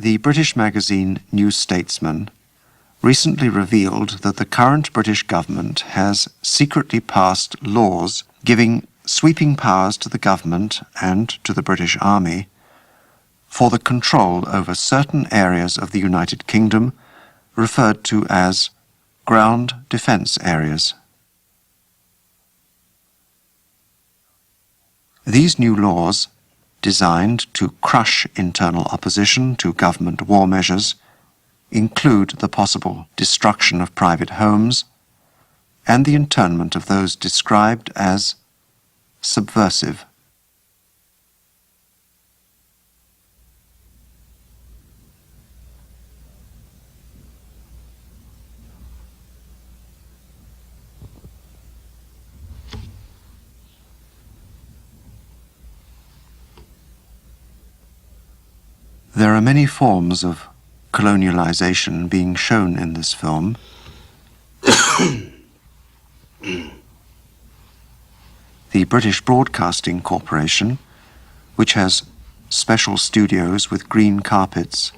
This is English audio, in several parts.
The British magazine New Statesman recently revealed that the current British government has secretly passed laws giving sweeping powers to the government and to the British Army for the control over certain areas of the United Kingdom referred to as ground defence areas. These new laws, designed to crush internal opposition to government war measures, include the possible destruction of private homes and the internment of those described as subversive. There are many forms of colonialization being shown in this film. The British Broadcasting Corporation, which has special studios with green carpets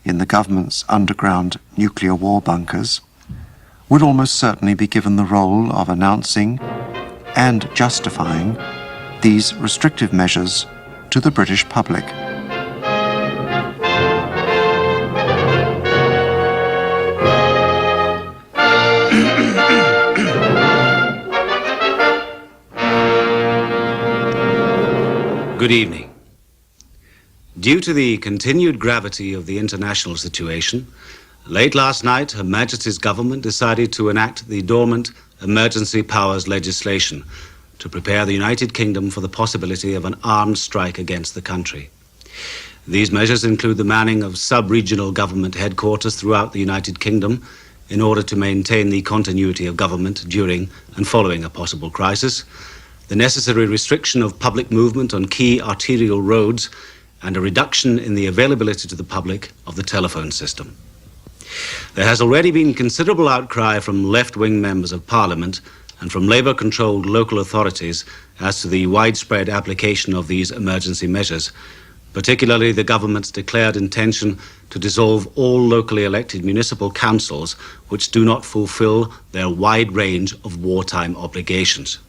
in the government's underground nuclear war bunkers, would almost certainly be given the role of announcing and justifying these restrictive measures to the British public. Good evening. Due to the continued gravity of the international situation, late last night Her Majesty's government decided to enact the dormant emergency powers legislation to prepare the United Kingdom for the possibility of an armed strike against the country. These measures include the manning of sub-regional government headquarters throughout the United Kingdom in order to maintain the continuity of government during and following a possible crisis, the necessary restriction of public movement on key arterial roads, and a reduction in the availability to the public of the telephone system. There has already been considerable outcry from left-wing members of Parliament and from Labour-controlled local authorities as to the widespread application of these emergency measures, particularly the government's declared intention to dissolve all locally elected municipal councils which do not fulfil their wide range of wartime obligations.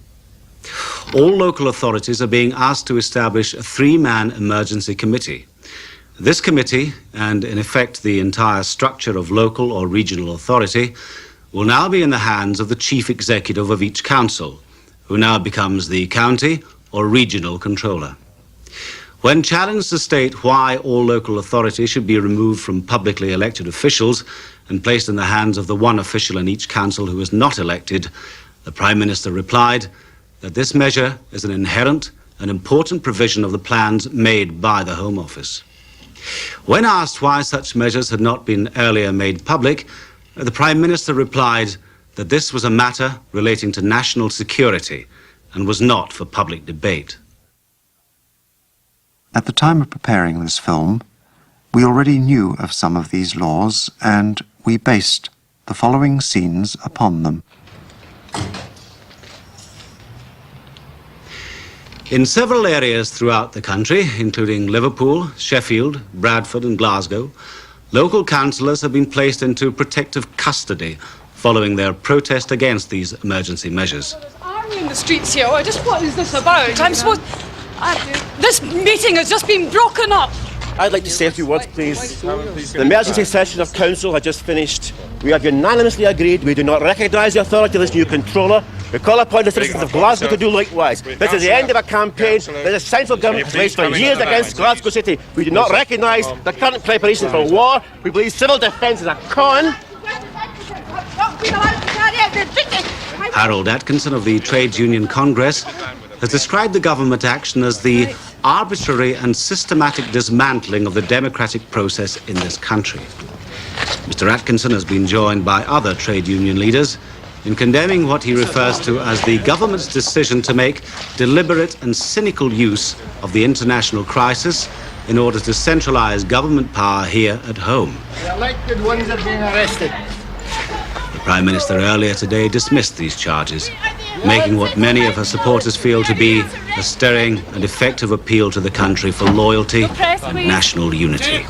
All local authorities are being asked to establish a three-man emergency committee. This committee, and in effect the entire structure of local or regional authority, will now be in the hands of the chief executive of each council, who now becomes the county or regional controller. When challenged to state why all local authority should be removed from publicly elected officials and placed in the hands of the one official in each council who is not elected, the Prime Minister replied that this measure is an inherent and important provision of the plans made by the Home Office. When asked why such measures had not been earlier made public, the Prime Minister replied that this was a matter relating to national security and was not for public debate. At the time of preparing this film, we already knew of some of these laws, and we based the following scenes upon them. In several areas throughout the country, including Liverpool, Sheffield, Bradford and Glasgow, local councillors have been placed into protective custody following their protest against these emergency measures. There's army in the streets here. What is this about? I'm supposed... This meeting has just been broken up. I'd like to say a few words, please. The emergency session of council had just finished. We have unanimously agreed we do not recognise the authority of this new controller. We call upon the citizens of Glasgow to do likewise. This is the end of a campaign that the central government has waged for years against Glasgow City. We do not recognise the current preparations for war. We believe civil defence is a con. Harold Atkinson of the Trades Union Congress has described the government action as the arbitrary and systematic dismantling of the democratic process in this country. Mr. Atkinson has been joined by other trade union leaders in condemning what he refers to as the government's decision to make deliberate and cynical use of the international crisis in order to centralise government power here at home. The elected ones are being arrested. The Prime Minister earlier today dismissed these charges. making what many of her supporters feel to be a stirring and effective appeal to the country for loyalty and national unity.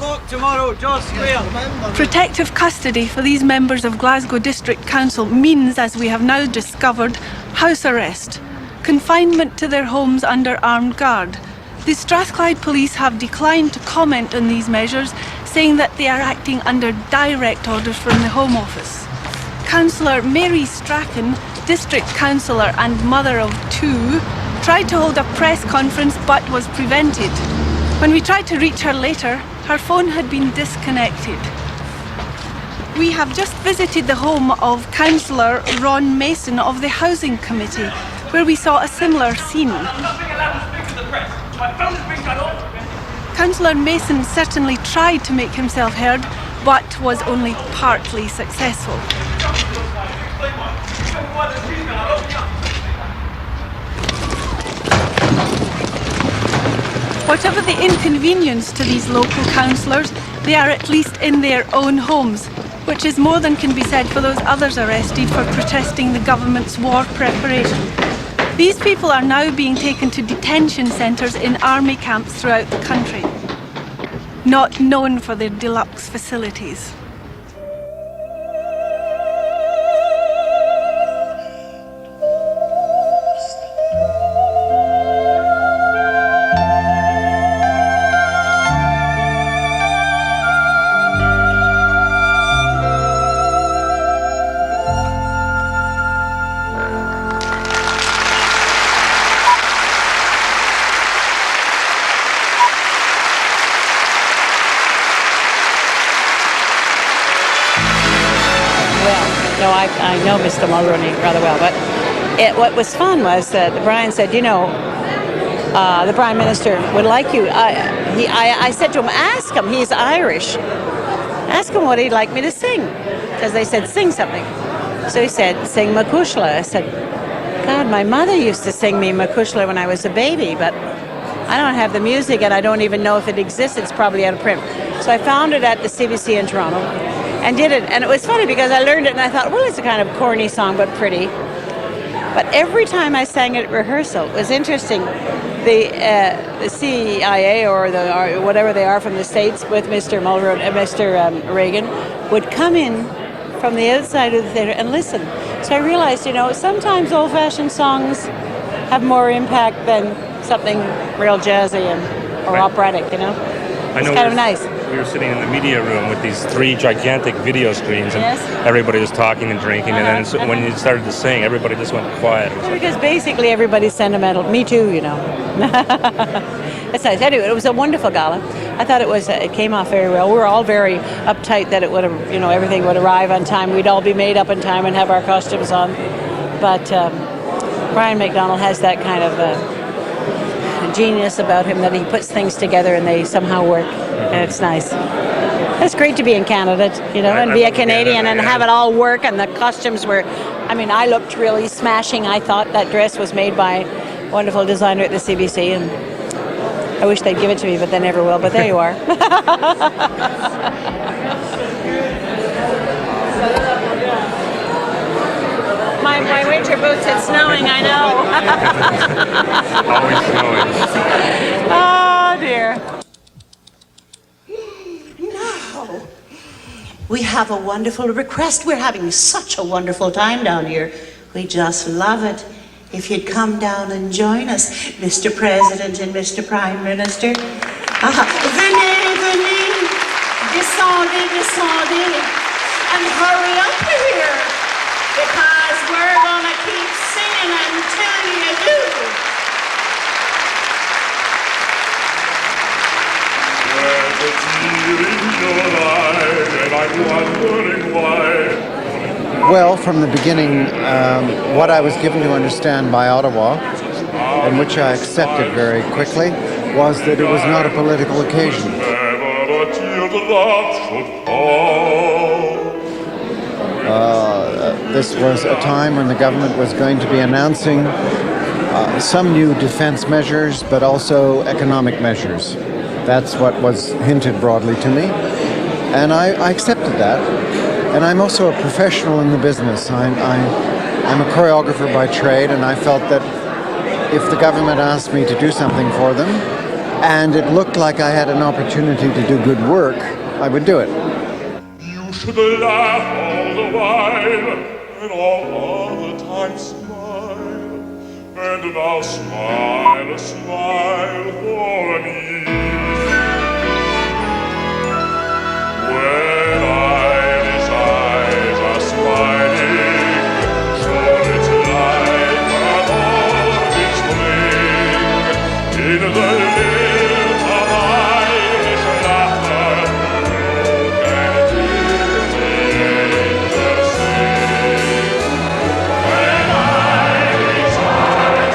Protective custody for these members of Glasgow District Council means, as we have now discovered, house arrest, confinement to their homes under armed guard. The Strathclyde Police have declined to comment on these measures, saying that they are acting under direct orders from the Home Office. Councillor Mary Strachan, District Councillor and mother of two, tried to hold a press conference but was prevented. When we tried to reach her later, her phone had been disconnected. We have just visited the home of Councillor Ron Mason of the Housing Committee, where we saw a similar scene. Councillor Mason certainly tried to make himself heard, but was only partly successful. Whatever the inconvenience to these local councillors, they are at least in their own homes, which is more than can be said for those others arrested for protesting the government's war preparation. These people are now being taken to detention centres in army camps throughout the country, not known for their deluxe facilities. I know Mr. Mulroney rather well, but what was fun was that Brian said, you know, the Prime Minister would like you. I said to him, ask him, he's Irish. Ask him what he'd like me to sing. Because they said, sing something. So he said, sing Macushla. I said, God, my mother used to sing me Macushla when I was a baby, but I don't have the music and I don't even know if it exists. It's probably out of print. So I found it at the CBC in Toronto and did it. And it was funny because I learned it and I thought, well, it's a kind of corny song, but pretty. But every time I sang it at rehearsal, it was interesting. The CIA or whatever they are from the States with Mr. Reagan would come in from the outside of the theater and listen. So I realized, you know, sometimes old-fashioned songs have more impact than something real jazzy or operatic, you know? It's kind of nice. We were sitting in the media room with these 3 gigantic video screens, and everybody was talking and drinking, and then when you started to sing, everybody just went quiet. Because basically everybody's sentimental. Me too, you know. It's nice. Anyway, it was a wonderful gala. I thought it came off very well. We were all very uptight that it would have, you know, everything would arrive on time. We'd all be made up in time and have our costumes on. But Brian McDonald has that kind of genius about him that he puts things together and they somehow work. And it's nice. It's great to be in Canada, you know, and be a Canadian and have it all work. And the costumes were, I mean, I looked really smashing. I thought that dress was made by a wonderful designer at the CBC, and I wish they'd give it to me, but they never will. But there you are. My winter boots, it's snowing, I know. Always snowing. Oh, dear. Now, we have a wonderful request. We're having such a wonderful time down here. We just love it. If you'd come down and join us, Mr. President and Mr. Prime Minister. Venez, venez, descendez, descendez, and hurry up here, because we're gonna keep singing until you do. There's a tear in your eye, and I'm wondering why. Well, from the beginning, what I was given to understand by Ottawa, and which I accepted very quickly, was that it was not a political occasion. Never a teardrop should fall. This was a time when the government was going to be announcing some new defense measures, but also economic measures. That's what was hinted broadly to me, and I accepted that. And I'm also a professional in the business. I'm a choreographer by trade, and I felt that if the government asked me to do something for them, and it looked like I had an opportunity to do good work, I would do it. You should laugh all the while, and all the time smile, and now smile a smile for me. When Irish eyes are smiling, sure it's like a morning spring in the lilt of Irish laughter. You can hear the angels sing. When Irish eyes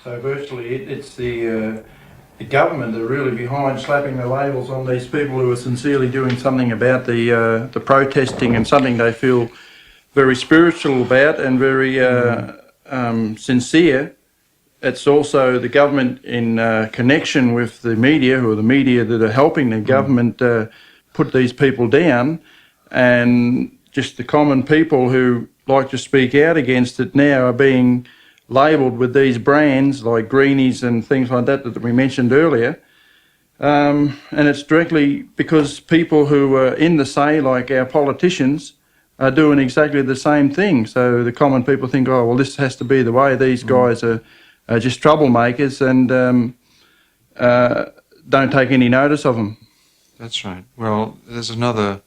So virtually it's the government that are really behind slapping the labels on these people who are sincerely doing something about the protesting, and something they feel very spiritual about and very sincere. It's also the government in connection with the media, who are the media that are helping the government put these people down, and just the common people who like to speak out against it now are being labelled with these brands like greenies and things like that that we mentioned earlier. And it's directly because people who are in the say, like our politicians, are doing exactly the same thing. So the common people think, oh, well, this has to be the way. These guys are just troublemakers, and don't take any notice of them. That's right. Well, there's another...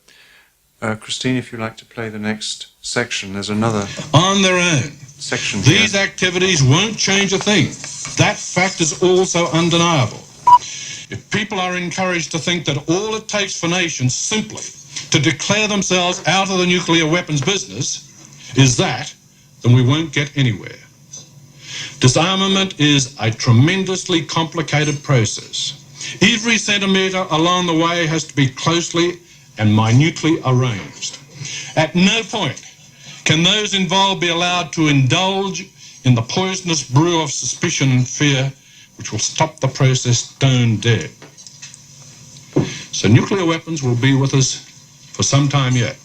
Christine, if you'd like to play the next section, there's another... On their own, section these here. activities won't change a thing. That fact is also undeniable. If people are encouraged to think that all it takes for nations simply to declare themselves out of the nuclear weapons business is that, then we won't get anywhere. Disarmament is a tremendously complicated process. Every centimetre along the way has to be closely and minutely arranged. At no point can those involved be allowed to indulge in the poisonous brew of suspicion and fear which will stop the process stone dead. So nuclear weapons will be with us for some time yet.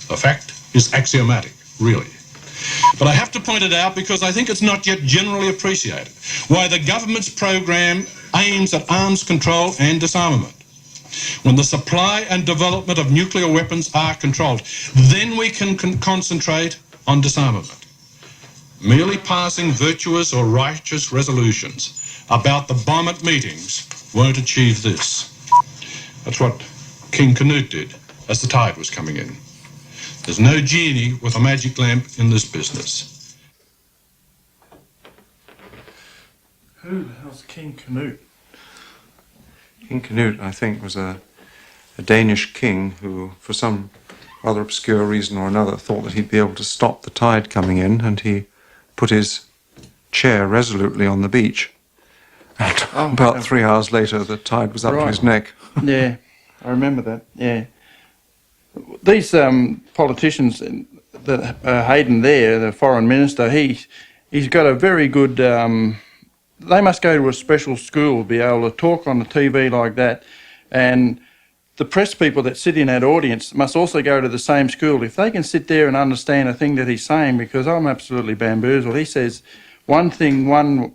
The fact is axiomatic, really. But I have to point it out because I think it's not yet generally appreciated why the government's program aims at arms control and disarmament. When the supply and development of nuclear weapons are controlled, then we can concentrate on disarmament. Merely passing virtuous or righteous resolutions about the bomb at meetings won't achieve this. That's what King Canute did as the tide was coming in. There's no genie with a magic lamp in this business. Who the hell's King Canute? King Canute, I think, was a Danish king who, for some rather obscure reason or another, thought that he'd be able to stop the tide coming in, and he put his chair resolutely on the beach. And about 3 hours later, the tide was up to his neck. Yeah, I remember that, yeah. These politicians, that Hayden there, the foreign minister, he's got a very good... they must go to a special school to be able to talk on the TV like that, and the press people that sit in that audience must also go to the same school. If they can sit there and understand a thing that he's saying, because I'm absolutely bamboozled. He says one thing, one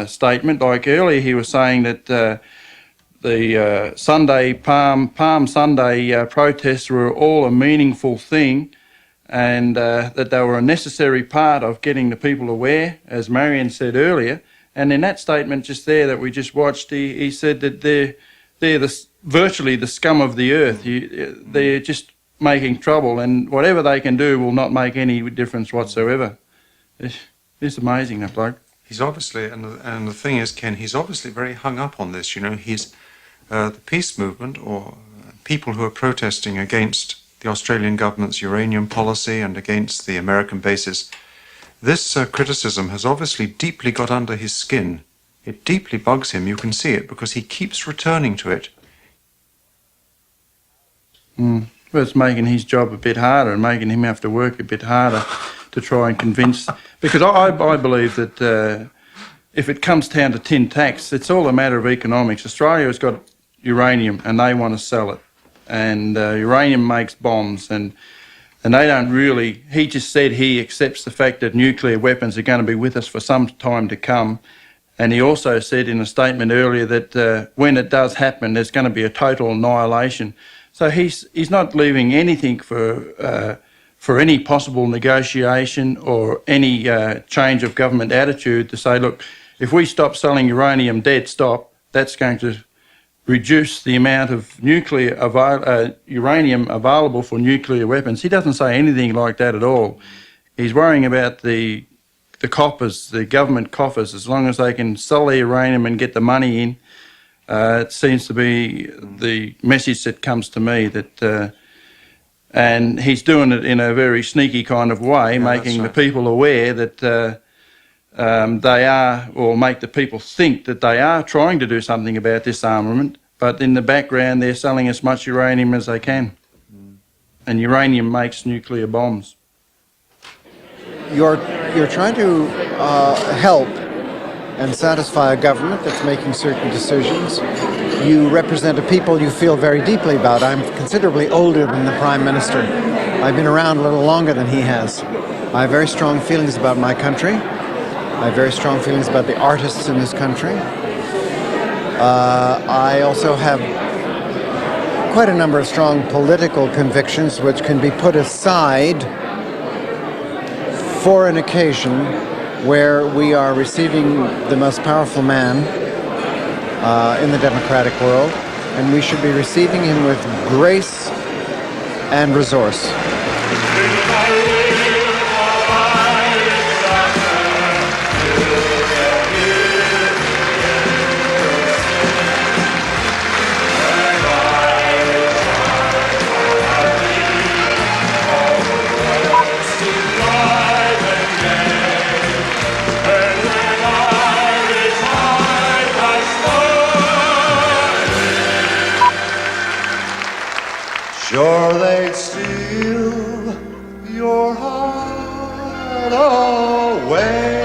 statement, like earlier he was saying that the Sunday, Palm Sunday protests were all a meaningful thing, and that they were a necessary part of getting the people aware, as Marion said earlier. And in that statement just there that we just watched, he said that they're virtually the scum of the earth. They're just making trouble, and whatever they can do will not make any difference whatsoever. It's amazing, that bloke. He's obviously, and the thing is, Ken, he's obviously very hung up on this. You know, he's the peace movement, or people who are protesting against the Australian government's uranium policy and against the American bases. This criticism has obviously deeply got under his skin. It deeply bugs him. You can see it because he keeps returning to it. But it's making his job a bit harder and making him have to work a bit harder to try and convince... Because I believe that if it comes down to tin tax, it's all a matter of economics. Australia's got uranium and they want to sell it. And uranium makes bombs and they don't really... He just said he accepts the fact that nuclear weapons are going to be with us for some time to come. And he also said in a statement earlier that when it does happen, there's going to be a total annihilation. So he's not leaving anything for any possible negotiation or any change of government attitude to say, look, if we stop selling uranium dead stop, that's going to reduce the amount of uranium available for nuclear weapons. He doesn't say anything like that at all. He's worrying about the coffers, the government coffers. As long as they can sell their uranium and get the money in, it seems to be the message that comes to me that... and he's doing it in a very sneaky kind of way, making the people aware that they are, or make the people think that they are trying to do something about this armament, but in the background they're selling as much uranium as they can. And uranium makes nuclear bombs. You're trying to help and satisfy a government that's making certain decisions. You represent a people you feel very deeply about. I'm considerably older than the Prime Minister. I've been around a little longer than he has. I have very strong feelings about my country. I have very strong feelings about the artists in this country. I also have quite a number of strong political convictions which can be put aside for an occasion where we are receiving the most powerful man in the democratic world, and we should be receiving him with grace and resource. Sure they'd steal your heart away.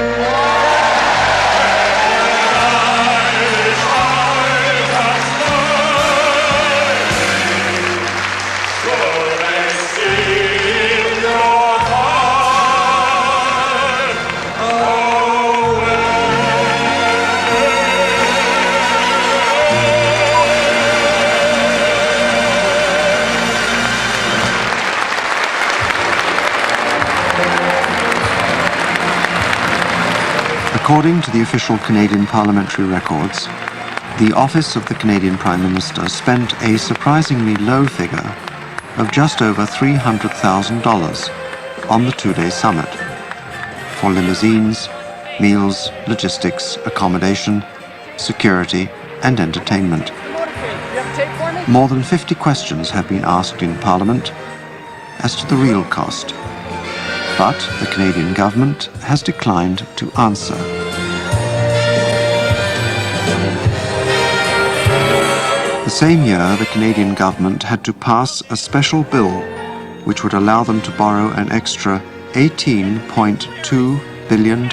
According to the official Canadian parliamentary records, the office of the Canadian Prime Minister spent a surprisingly low figure of just over $300,000 on the two-day summit for limousines, meals, logistics, accommodation, security, and entertainment. More than 50 questions have been asked in Parliament as to the real cost, but the Canadian government has declined to answer. The same year, the Canadian government had to pass a special bill which would allow them to borrow an extra $18.2 billion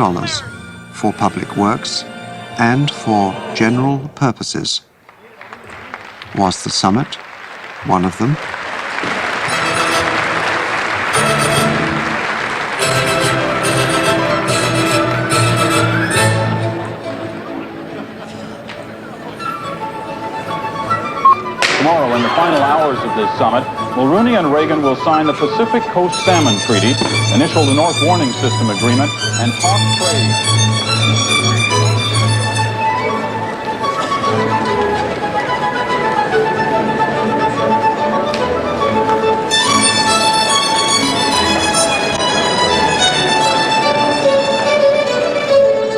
for public works and for general purposes. Was the summit one of them? Tomorrow, in the final hours of this summit, Mulroney and Reagan will sign the Pacific Coast Salmon Treaty, initial the North Warning System Agreement, and talk trade.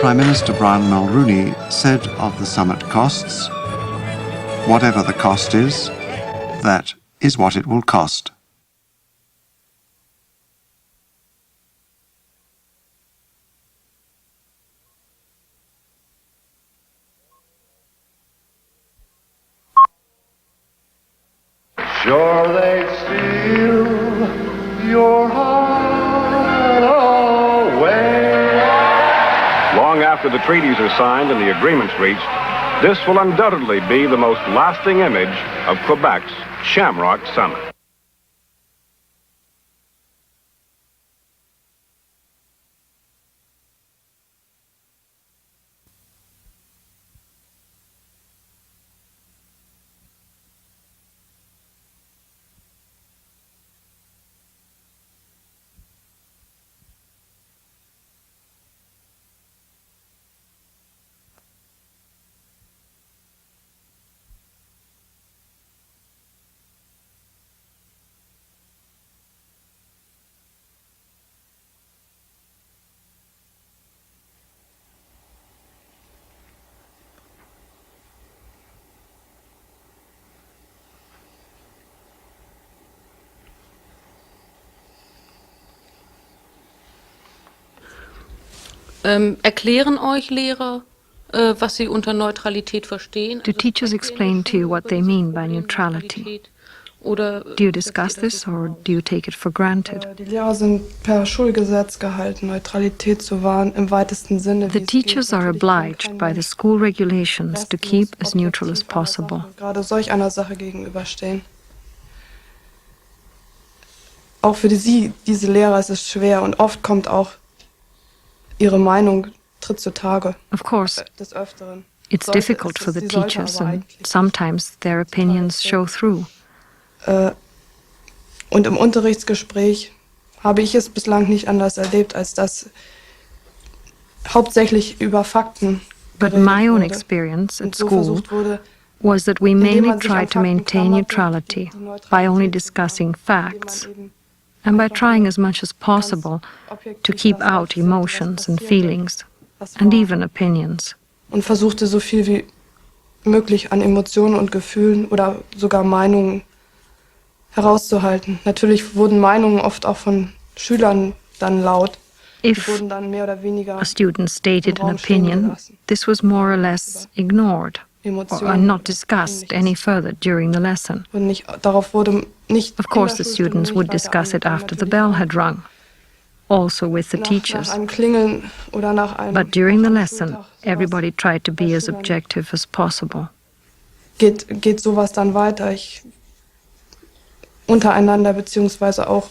Prime Minister Brian Mulroney said of the summit costs, "Whatever the cost is, that is what it will cost." Sure they'd steal your heart away. Long after the treaties are signed and the agreements reached, this will undoubtedly be the most lasting image of Quebec's Shamrock Summit. Erklären euch Lehrer, was sie unter Neutralität verstehen? Do teachers explain to you what they mean by neutrality? Oder Do you discuss this or do you take it for granted? Die Lehrer sind per Schulgesetz gehalten, Neutralität zu wahren im weitesten Sinne. The teachers are obliged by the school regulations to keep as neutral as possible. Gerade solch einer Sache gegenüberstehen. Auch für diese Lehrer ist es schwer und oft kommt auch ihre Meinung tritt zutage. Of course, Des Öfteren. it's difficult for the teachers and sometimes their opinions show through. Und im Unterrichtsgespräch habe ich es bislang nicht anders erlebt, als dass hauptsächlich über Fakten But my own experience at school was that we mainly tried to maintain neutrality by only discussing facts and by trying as much as possible to keep out emotions and feelings and even opinions. Und versuchte so viel wie möglich an Emotionen und Gefühlen oder sogar Meinungen herauszuhalten. Natürlich wurden Meinungen oft auch von Schülern dann laut. If wurden dann mehr oder weniger a student stated an opinion, this was more or less ignored or not discussed any further during the lesson. Und nicht, darauf wurde nicht Of course, the students would discuss it after the bell had rung, also with the teachers. Nach einem Klingeln oder nach einem But during the lesson, everybody tried to be as objective as possible. geht sowas dann weiter. Untereinander beziehungsweise auch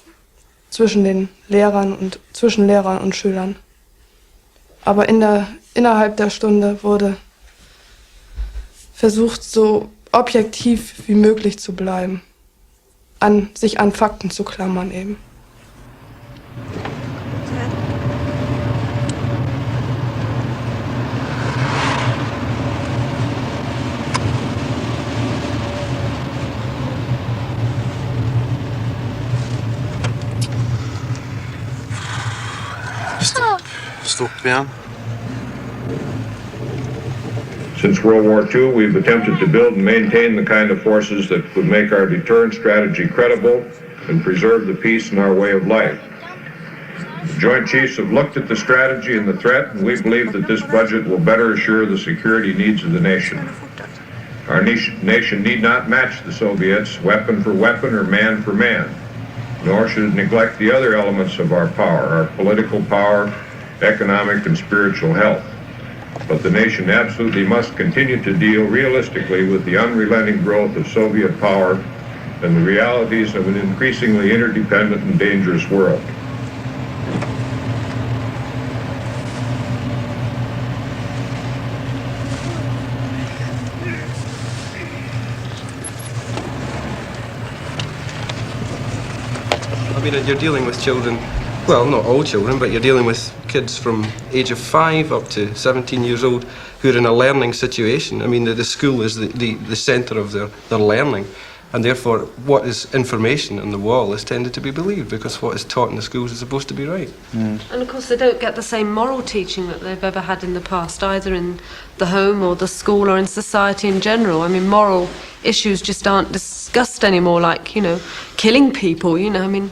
zwischen den Lehrern und zwischen Lehrern und Schülern. Aber innerhalb der Stunde wurde versucht, so objektiv wie möglich zu bleiben, sich an Fakten zu klammern eben. Stop bien. Since World War II, we've attempted to build and maintain the kind of forces that would make our deterrent strategy credible and preserve the peace in our way of life. The Joint Chiefs have looked at the strategy and the threat, and we believe that this budget will better assure the security needs of the nation. Our nation need not match the Soviets, weapon for weapon or man for man, nor should it neglect the other elements of our power, our political power, economic and spiritual health. But the nation absolutely must continue to deal realistically with the unrelenting growth of Soviet power and the realities of an increasingly interdependent and dangerous world. I mean, you're dealing with children, well, not all children, but you're dealing with kids from age of 5 up to 17 years old who are in a learning situation. I mean, the school is the centre of their learning, and therefore what is information on the wall is tended to be believed because what is taught in the schools is supposed to be right. And of course they don't get the same moral teaching that they've ever had in the past, either in the home or the school or in society in general. I mean, moral issues just aren't discussed anymore, like, you know, killing people, you know, I mean,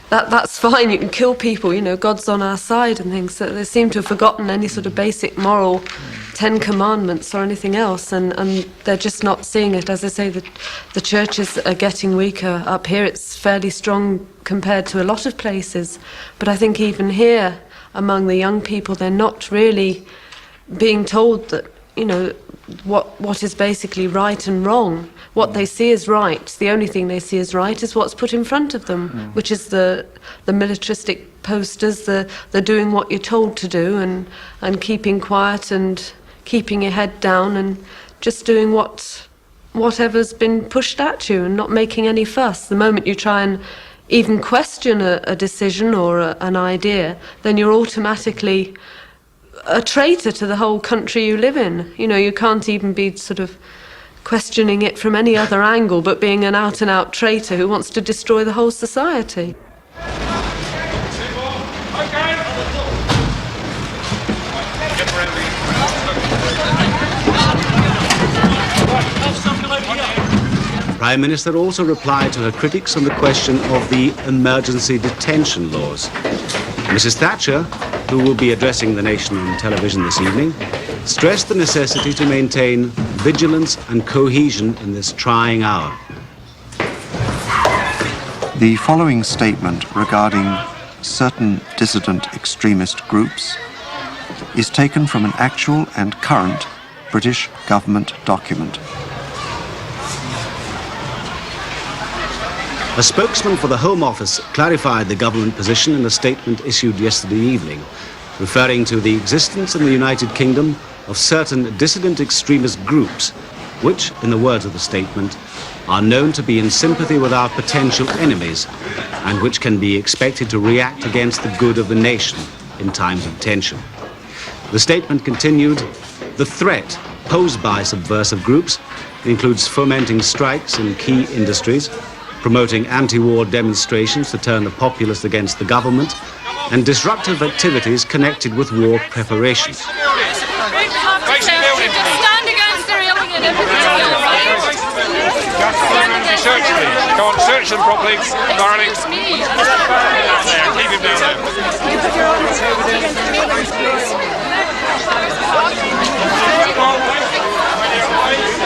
that's fine, you can kill people, you know, God's on our side and things. So they seem to have forgotten any sort of basic moral Ten Commandments or anything else, and they're just not seeing it. As I say, the churches are getting weaker. Up here it's fairly strong compared to a lot of places, but I think even here among the young people, they're not really being told that, you know, what is basically right and wrong. What they see as right, the only thing they see as right is what's put in front of them, which is the militaristic posters, the doing what you're told to do, and keeping quiet and keeping your head down and just doing whatever's been pushed at you and not making any fuss. The moment you try and even question a decision or an idea, then you're automatically a traitor to the whole country you live in. You know, you can't even be sort of questioning it from any other angle but being an out-and-out traitor who wants to destroy the whole society. The Prime Minister also replied to her critics on the question of the emergency detention laws. Mrs. Thatcher, who will be addressing the nation on television this evening, stressed the necessity to maintain vigilance and cohesion in this trying hour. The following statement regarding certain dissident extremist groups is taken from an actual and current British government document. A spokesman for the Home Office clarified the government position in a statement issued yesterday evening, referring to the existence in the United Kingdom of certain dissident extremist groups, which, in the words of the statement, are known to be in sympathy with our potential enemies and which can be expected to react against the good of the nation in times of tension. The statement continued, the threat posed by subversive groups includes fomenting strikes in key industries, promoting anti-war demonstrations to turn the populace against the government, and disruptive activities connected with war preparations. Stand against the railing and Go on, search them properly, darling. Keep him down there.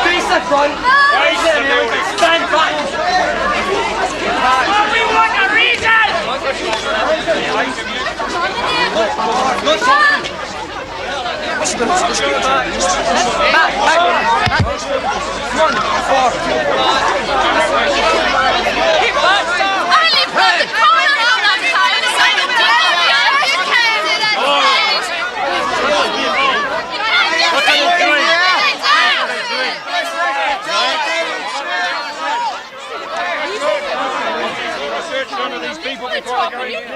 Face the front. Stand back. We want a reason.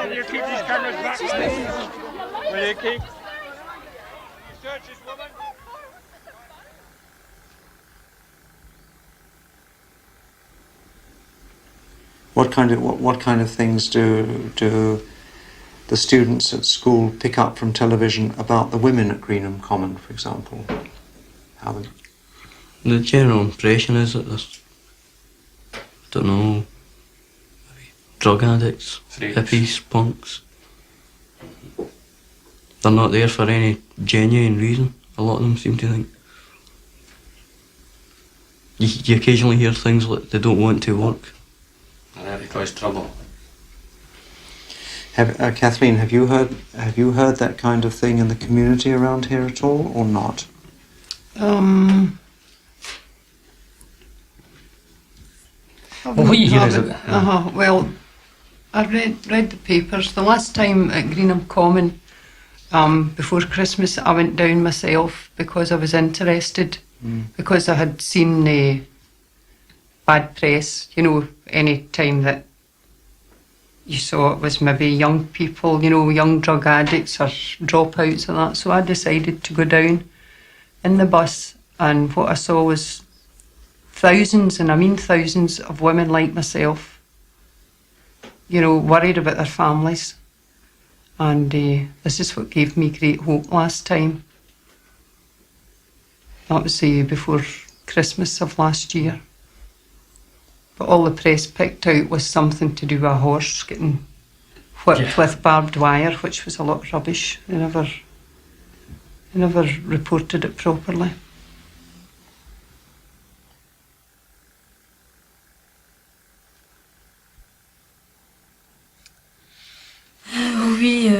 Will you keep these cameras back, please? Will you keep? Search this woman. What kind of things do the students at school pick up from television about the women at Greenham Common, for example? The general impression is that there's, I don't know, maybe drug addicts, hippies, punks. They're not there for any genuine reason. A lot of them seem to think. You occasionally hear things like they don't want to work. And that cause trouble. Kathleen, have you heard that kind of thing in the community around here at all, or not? What you hear is well, I read the papers. The last time at Greenham Common, before Christmas, I went down myself because I was interested, because I had seen bad press, you know, any time that you saw it was maybe young people, you know, young drug addicts or dropouts and that. So I decided to go down in the bus, and what I saw was thousands, and I mean thousands, of women like myself, you know, worried about their families. And this is what gave me great hope last time. That was before Christmas of last year. But all the press picked out was something to do with a horse getting whipped with barbed wire, which was a lot of rubbish. They They never reported it properly. Oui,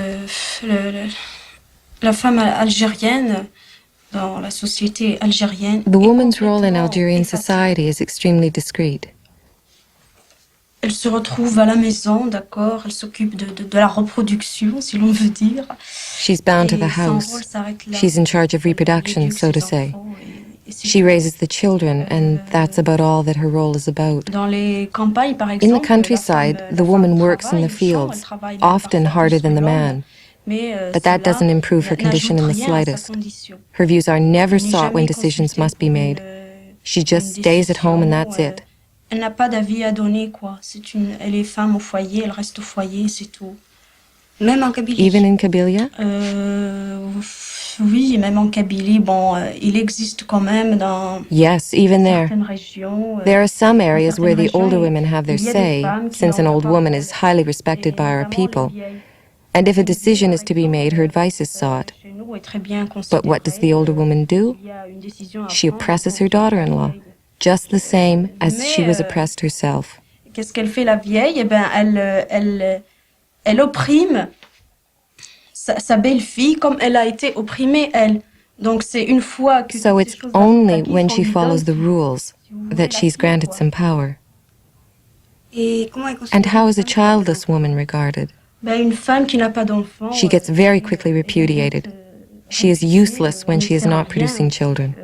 la femme algérienne dans la société algérienne. The woman's role in Algerian society is extremely discreet. Elle se retrouve à la maison, d'accord. Elle s'occupe de la reproduction, si l'on veut dire. She's bound to the house. She's in charge of reproduction, so to say. She raises the children, and that's about all that her role is about. Dans les campagnes, par exemple, In the countryside, the woman works in the fields, often harder than the man. But that doesn't improve her condition in the slightest. Her views are never sought when decisions must be made. She just stays at home and that's it. Elle n'a pas d'avis à donner, quoi. Elle est femme au foyer, elle reste au foyer, c'est tout. Même en Kabylie. Even in Kabylia? Oui, même en Kabylie, bon, il existe quand même dans yes, even there. certaines régions. There are some areas where the older women have their say, since an old woman is highly respected by our people. And if a decision is to be made, her advice is sought. But what does the older woman do? She oppresses her daughter-in-law, just the same as she was oppressed herself. Qu'est-ce qu'elle fait, la vieille? Eh ben, elle opprime sa belle-fille comme elle a été opprimée, elle. Donc c'est une fois que so it's only when she follows the rules that she's granted some power. And how is a childless woman regarded? Ben, une femme qui n'a pas d'enfant. She gets very quickly repudiated. She is useless when she is not producing children.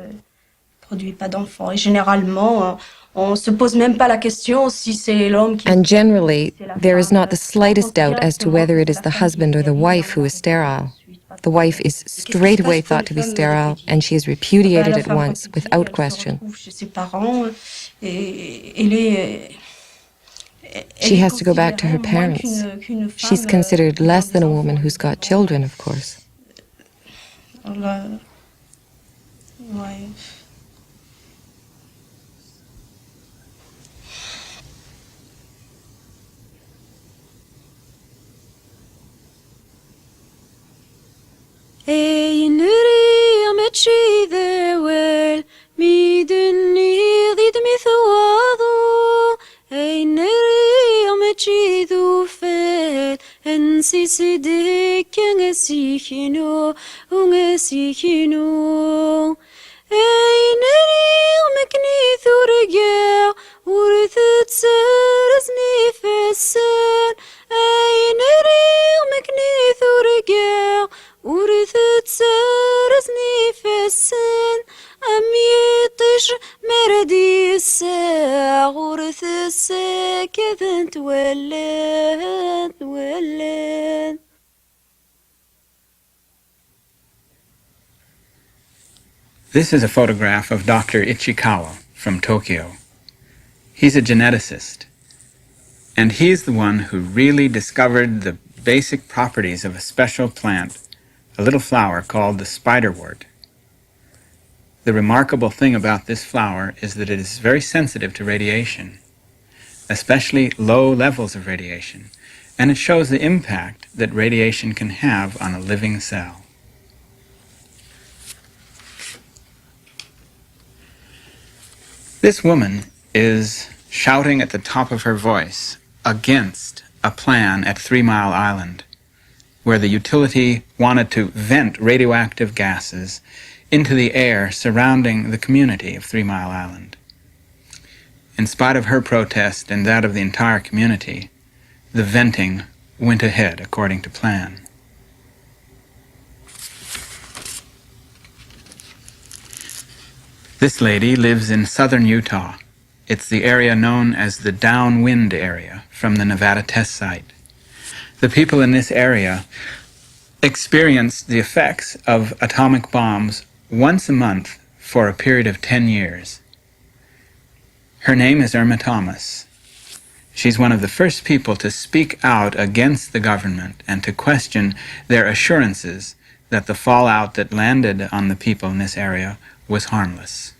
Produit pas d'enfants. Et généralement, on se pose même pas la question si c'est l'homme qui. And generally, there is not the slightest doubt as to whether it is the husband or the wife who is sterile. The wife is straight away thought to be sterile, and she is repudiated at once, without question. She has to go back to her parents. She's considered less than a woman who's got children, of course. Einri ametshi the well, mi dunir dit mi thawadu. Einri ametshi du fel, en si de kengesihino, ungesihino. Einri mekni thurger, urthet seres nifesen. Einri mekni thurger. ورثت سرزني في السن أم يطش مردي الساع ورث الساكذ تولد. This is a photograph of Dr. Ichikawa from Tokyo. He's a geneticist, and he's the one who really discovered the basic properties of a special plant, a little flower called the spiderwort. The remarkable thing about this flower is that it is very sensitive to radiation, especially low levels of radiation, and it shows the impact that radiation can have on a living cell. This woman is shouting at the top of her voice against a plan at 3 Mile Island, where the utility wanted to vent radioactive gases into the air surrounding the community of 3 Mile Island. In spite of her protest and that of the entire community, the venting went ahead according to plan. This lady lives in southern Utah. It's the area known as the downwind area from the Nevada test site. The people in this area experienced the effects of atomic bombs once a month for a period of 10 years. Her name is Irma Thomas. She's one of the first people to speak out against the government and to question their assurances that the fallout that landed on the people in this area was harmless.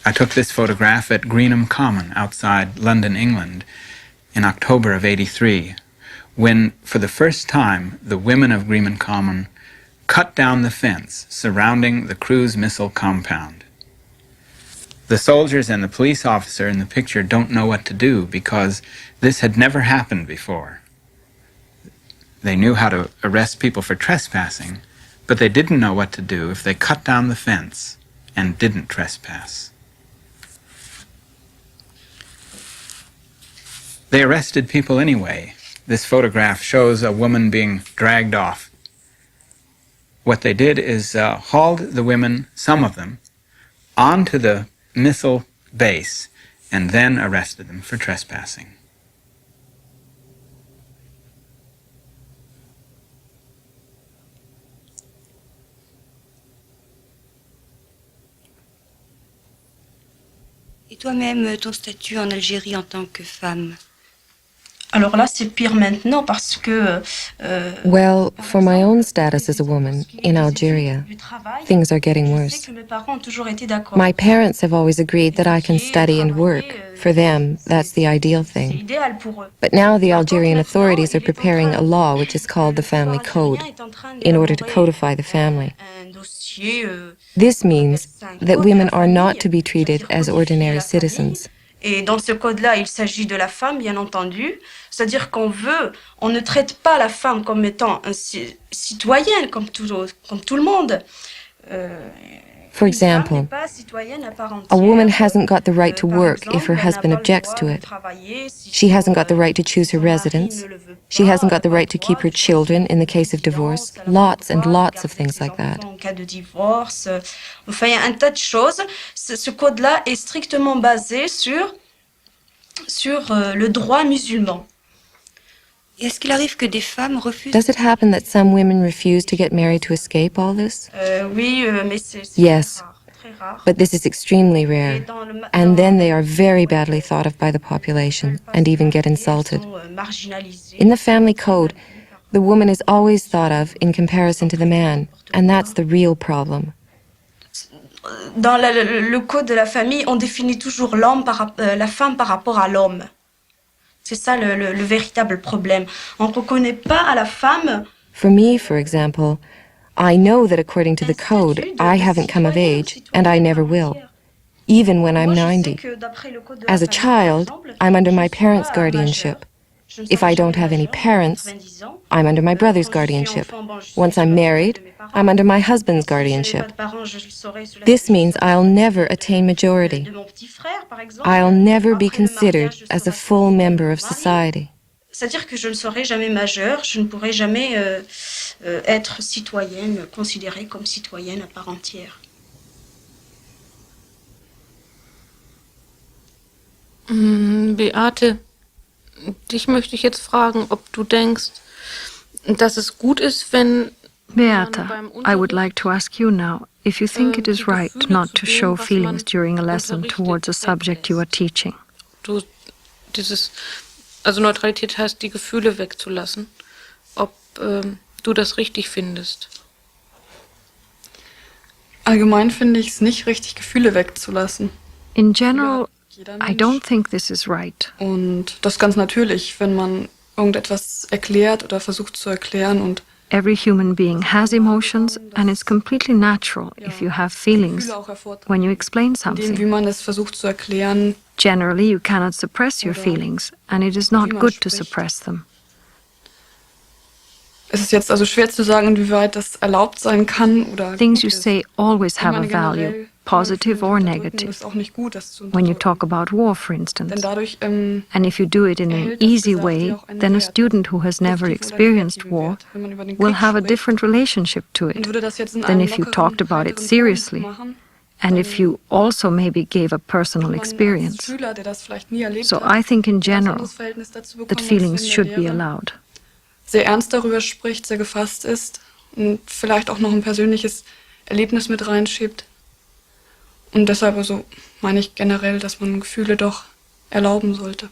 I took this photograph at Greenham Common outside London, England, in October of '83, when, for the first time, the women of Greenman Common cut down the fence surrounding the cruise missile compound. The soldiers and the police officer in the picture don't know what to do because this had never happened before. They knew how to arrest people for trespassing, but they didn't know what to do if they cut down the fence and didn't trespass. They arrested people anyway. This photograph shows a woman being dragged off. What they did is hauled the women, some of them, onto the missile base and then arrested them for trespassing. Et toi-même, ton statut en Algérie en tant que femme? Alors là, c'est pire maintenant parce que... Well, for my own status as a woman in Algeria, things are getting worse. My parents have always agreed that I can study and work. For them, that's the ideal thing. But now the Algerian authorities are preparing a law which is called the Family Code in order to codify the family. This means that women are not to be treated as ordinary citizens. Et dans ce code-là, il s'agit de la femme, bien entendu. C'est-à-dire on ne traite pas la femme comme étant citoyenne, comme tout le monde. For example, a woman hasn't got the right to work if her husband objects to it. She hasn't got the right to choose her residence. She hasn't got the right to keep her children in the case of divorce. Lots and lots of things like that. En cas de divorce, enfin, il y a un tas de choses. Ce code-là est strictement basé sur le droit musulman. Est-ce qu'il arrive que des femmes refusent? Does it happen that some women refuse to get married to escape all this? Oui, mais c'est yes, très rare. but this is extremely rare. And then they are very badly thought of by the population and even get insulted. In the family code, the woman is always thought of in comparison to the man, and that's the real problem. Dans le code de la famille, on définit toujours la femme par rapport à l'homme. C'est ça le véritable problème. On ne reconnaît pas à la femme. For me, for example, I know that according to the code, I haven't come of age, and I never will, even when I'm 90. As a child, I'm under my parents' guardianship. If I don't have any parents, I'm under my brother's guardianship. Once I'm married, I'm under my husband's guardianship. This means I'll never attain majority. I'll never be considered as a full member of society. C'est-à-dire que je ne serai jamais majeure, je ne pourrai jamais être citoyenne, considérée comme citoyenne à part entière. Beate, dich möchte ich jetzt fragen, ob du denkst, dass es gut ist, wenn... Beata, I would like to ask you now if you think it is right not to show feelings during a lesson towards a subject you are teaching. Also Neutralität heißt, die Gefühle wegzulassen. Ob du das richtig findest? Allgemein finde ich es nicht richtig, Gefühle wegzulassen. In general, I don't think this is right. Und das ist ganz natürlich, wenn man irgendetwas erklärt oder versucht zu erklären und every human being has emotions, and it's completely natural if you have feelings when you explain something. Wie man es versucht zu erklären. Generally, you cannot suppress your feelings, and it is not good to suppress them. Es ist jetzt also schwer zu sagen, inwieweit das erlaubt sein kann oder things you say always have a value, positive or negative. When you talk about war, for instance. And if you do it in an easy way, then a student who has never experienced war will have a different relationship to it than if you talked about it seriously. And if you also maybe gave a personal experience. So I think in general that feelings should be allowed. Sehr ernst darüber spricht, sehr gefasst ist und vielleicht auch noch ein persönliches Erlebnis mit reinschiebt. Und deshalb also meine ich generell, dass man Gefühle doch erlauben sollte.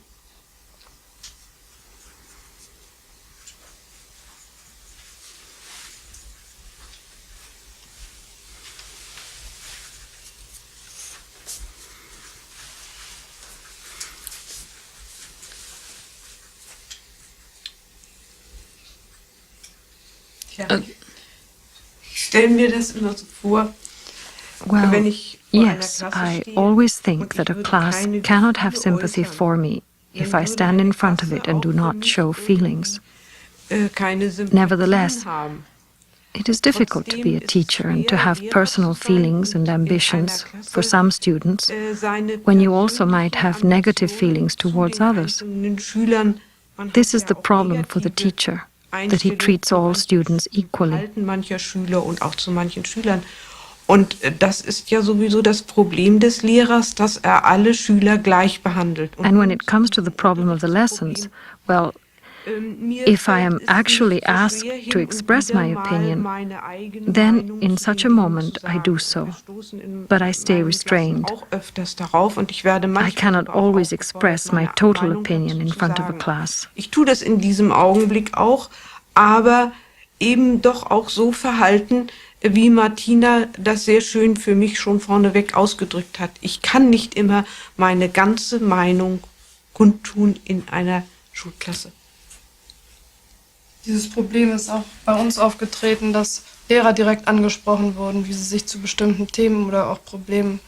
Ich stelle mir das immer so vor, Well, wenn ich vor einer yes, Klasse I stehe always think und that ich a würde class keine cannot have Gefühle sympathy äußern, for me if dann I würde stand in eine front of Klasse it and do auch für not mich show feelings. keine Sympathien Nevertheless, haben. it is difficult to be a teacher and to have personal feelings and ambitions for some students when you also might have negative feelings towards others. Schülern, This is the problem for the teacher, that he treats all students equally. Verhalten mancher Schüler und auch zu manchen Schülern. Und das ist ja sowieso das Problem des Lehrers, dass er alle Schüler gleich behandelt. And when it comes to the problem of the lessons, well, if I am actually asked to express my opinion, then in such a moment I do so. But I stay restrained. I cannot always express my total opinion in front of a class. Ich tue das in diesem Augenblick auch, aber eben doch auch so verhalten, wie Martina das sehr schön für mich schon vorneweg ausgedrückt hat. Ich kann nicht immer meine ganze Meinung kundtun in einer Schulklasse. Dieses Problem ist auch bei uns aufgetreten, dass Lehrer direkt angesprochen wurden, wie sie sich zu bestimmten Themen oder auch Problemen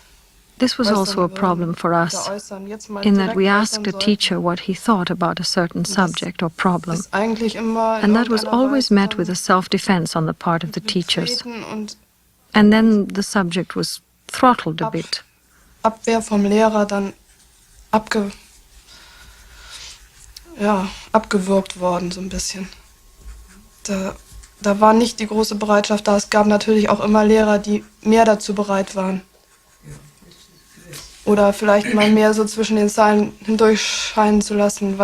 This was also a problem for us, in that we asked a teacher what he thought about a certain subject or problem, and that was always met with a self-defense on the part of the teachers. And then the subject was throttled a bit. Abwehr vom Lehrer dann abgewürgt worden, so ein bisschen. Da war nicht die große Bereitschaft da. Es gab natürlich auch immer Lehrer, die mehr dazu bereit waren. Oder vielleicht mal mehr so zwischen den Zeilen hindurchscheinen zu lassen,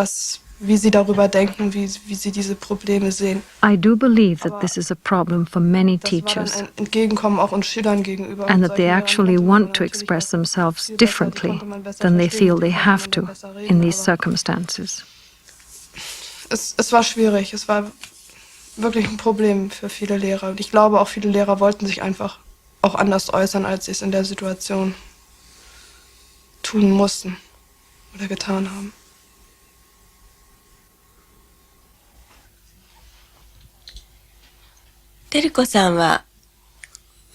wie sie darüber denken, wie sie diese Probleme sehen. I do believe that this is a problem for many teachers, Ein Entgegenkommen auch uns Schülern gegenüber. and that they actually want to express themselves differently than they feel they have to in these circumstances. Es war schwierig, es war wirklich ein Problem für viele Lehrer. Und ich glaube, auch viele Lehrer wollten sich einfach auch anders äußern, als sie es in der Situation tun mussten oder getan haben.照子さんは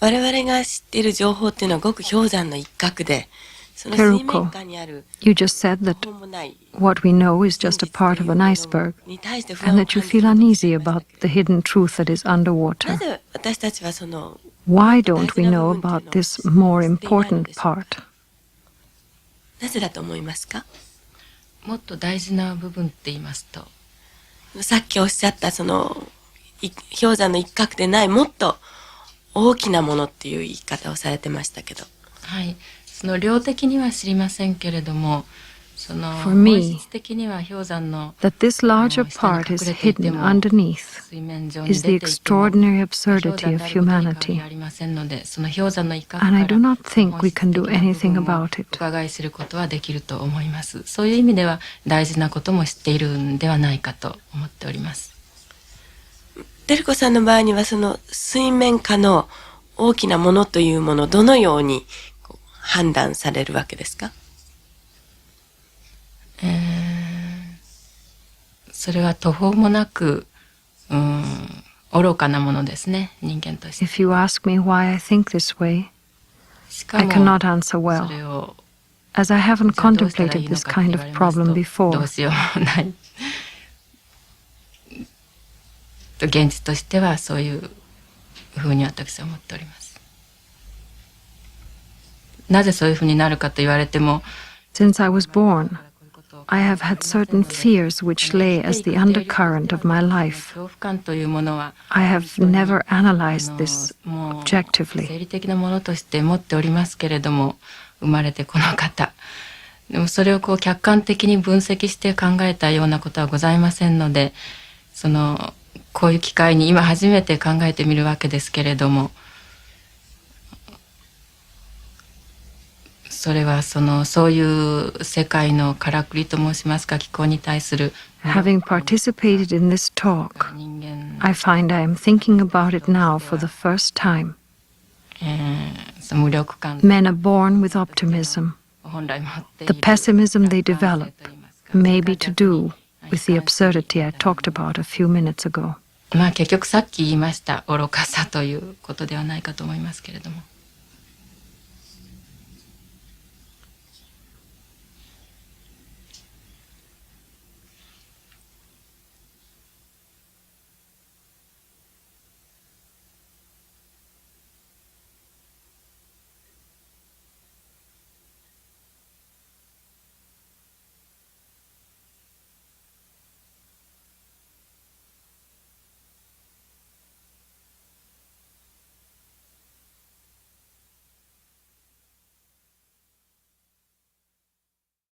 我々が知っている情報っていうのはごく氷山の一角で、その水面下にある You just said that what we know is just a part of an iceberg, and that you feel uneasy about the hidden truth that is underwater. なぜ私たちはその Why don't we know about this more important part? なぜだと思いますか？もっと大事な部分って言いますと、さっきおっしゃったその氷山の一角でないもっと大きなものっていう言い方をされてましたけど。はい、その量的には知りませんけれども、その For me, 本質的には氷山の that this larger part is hidden underneath is the extraordinary absurdity of humanity, ありませんので、その氷山の一角 and I か do ら not think we can do anything about it. 伺いすることはできると思います。そういう意味では大事なことも知っているんではないかと思っております。照子さんの場合にはその水面下の大きなものというものをどのように判断されるわけですか？それは途方もなく、愚かなものですね、人間として。If you ask me why I think this way, しか I も cannot answer well, それを as I haven't じゃあどうしたらい contemplated いの this かって kind 言 of われます problem と、 before. どうしようもない。現実としてはそういうふうに私は思っております。なぜそういうふうになるかと言われても、 Since I was born, I have had certain fears which lay as the undercurrent of my life. 恐怖感というものは I have never analyzed this もう objectively. 生理的なものとして持っておりますけれども、生まれてこの方。でもそれをこう客観的に分析して考えたようなことはございませんので、こういう機会に今初めて考えてみるわけですけれども、それはそういう世界のからくりと申しますか、気候に対する Having participated in this talk, I find I am thinking about it now for the first time. 無力感、 Men are born with optimism. 本来持ってい The る pessimism they develop may be to do with the absurdity I talked about a few minutes ago. まあ結局さっき言いました愚かさということではないかと思いますけれども。